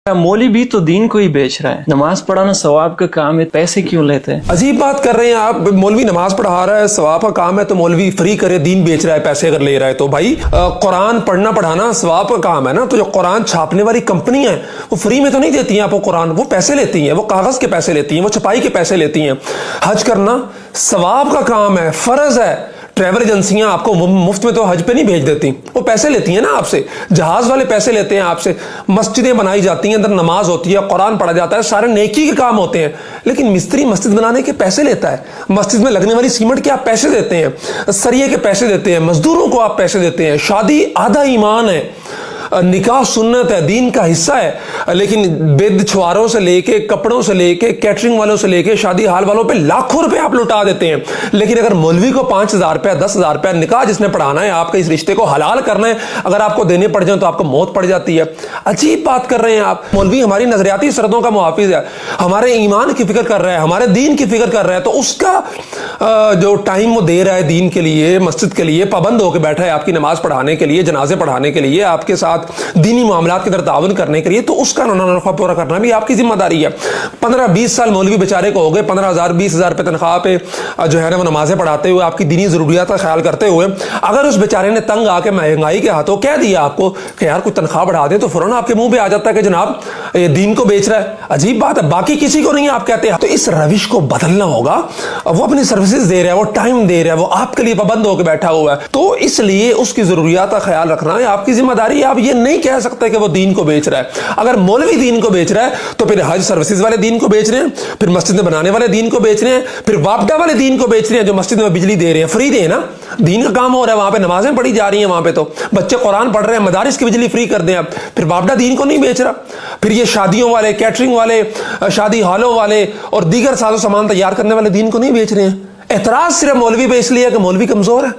मौलवी भी तो दीन को ही बेच रहा है। नमाज पढ़ाना सवाब का काम है, पैसे क्यों लेते हैं? अजीब बात कर रहे हैं आप। मौलवी नमाज पढ़ा रहा है, सवाब का काम है, तो मौलवी फ्री करे, दीन बेच रहा है, पैसे अगर ले रहा है तो भाई कुरान पढ़ना पढ़ाना सवाब का काम है ना। तो जो कुरान छापने वाली कंपनी है वो फ्री में तो नहीं देती हैं आपको कुरान, वो पैसे लेती हैं, वो कागज के पैसे लेती हैं, वो छपाई के पैसे लेती हैं। हज करना सवाब का काम है, फर्ज है। ट्रैवल एजेंसियां आपको मुफ्त में तो हज पे नहीं भेज देती, वो पैसे लेती हैं ना आपसे। जहाज वाले पैसे लेते हैं आपसे। मस्जिदें बनाई जाती हैं, अंदर नमाज होती है, कुरान पढ़ा जाता है, सारे नेकी के काम होते हैं। लेकिन मिस्त्री मस्जिद बनाने के पैसे लेता है, मस्जिद में लगने वाली सीमेंट के आप पैसे देते हैं, सरिये के पैसे देते हैं, मजदूरों को आप पैसे देते हैं। शादी आधा ईमान है, निकाह सुन्नत है, दीन का हिस्सा है। लेकिन बेद छुआरों से लेके, कपड़ों से लेके, कैटरिंग वालों से लेके, शादी हाल वालों पे लाखों रुपए आप लुटा देते हैं। लेकिन अगर मौलवी को 5,000 रुपया, 10,000 रुपया निकाह जिसने पढ़ाना है, आपके इस रिश्ते को हलाल करना है, अगर आपको देने पड़ जाए तो आपको मौत पड़ जाती है। अजीब बात कर रहे हैं आप। मौलवी हमारी नजरियाती शर्तों का मुहाफिज है, हमारे ईमान की फिक्र कर रहा है, हमारे दीन की फिक्र कर रहा है, तो उसका जो टाइम वो दे रहा है दीन के लिए, मस्जिद के लिए, पाबंद होकर बैठा है आपकी नमाज पढ़ाने के लिए, जनाजे पढ़ाने के लिए, आपके साथ दीनी मामलात के अंदर तावन करने के लिए, तो उसका नफा पूरा करना भी आपकी जिम्मेदारी है। 15-20 साल मौलवी बेचारे को हो गए, 15,000 20,000 रुपये तनख्वाह पे जो है ना वो नमाजें पढ़ाते हुए, आपकी दीनी जरूरियात का ख्याल करते हुए, अगर उस बेचारे ने तंग आके महंगाई के हाथों कह दिया आपको कि यार कुछ तनख्वाह बढ़ा दे, तो फौरन आपके मुंह पे आ जाता है कि जनाब ये दीन को बेच रहा है। अजीब बात है, बाकी किसी को नहीं आप कहते हैं। तो इस रविश को बदलना होगा। वो अपनी सर्विसेज दे रहा है, वो टाइम दे रहा है, वो आपके लिए पाबंद होकर बैठा हुआ है, तो इसलिए उसकी जरूरियात का ख्याल रखना है आपकी जिम्मेदारी। आप ये नहीं कह सकते कि वो दीन को बेच रहा है। अगर मौलवी दीन को बेच रहा है तो फिर हज सर्विसेज वाले दीन को बेच रहे हैं, फिर मस्जिद में बनाने वाले दीन को बेच रहे हैं, फिर वापडा वाले दीन को बेच रहे हैं जो मस्जिद में बिजली दे रहे हैं, फ्री दे ना, दीन का काम हो रहा है, वहां पे नमाजें पढ़ी जा रही हैं, वहां पे तो बच्चे कुरान पढ़ रहे हैं, मदारिस की बिजली फ्री कर दें आप, फिर वापडा दीन को नहीं बेच रहा। फिर ये शादियों वाले, कैटरिंग वाले, शादी हॉलों वाले और दीगर साजो सामान तैयार करने वाले दीन को नहीं बेच रहे हैं। एतराज सिर्फ मौलवी पे इसलिए है कि मौलवी कमजोर है।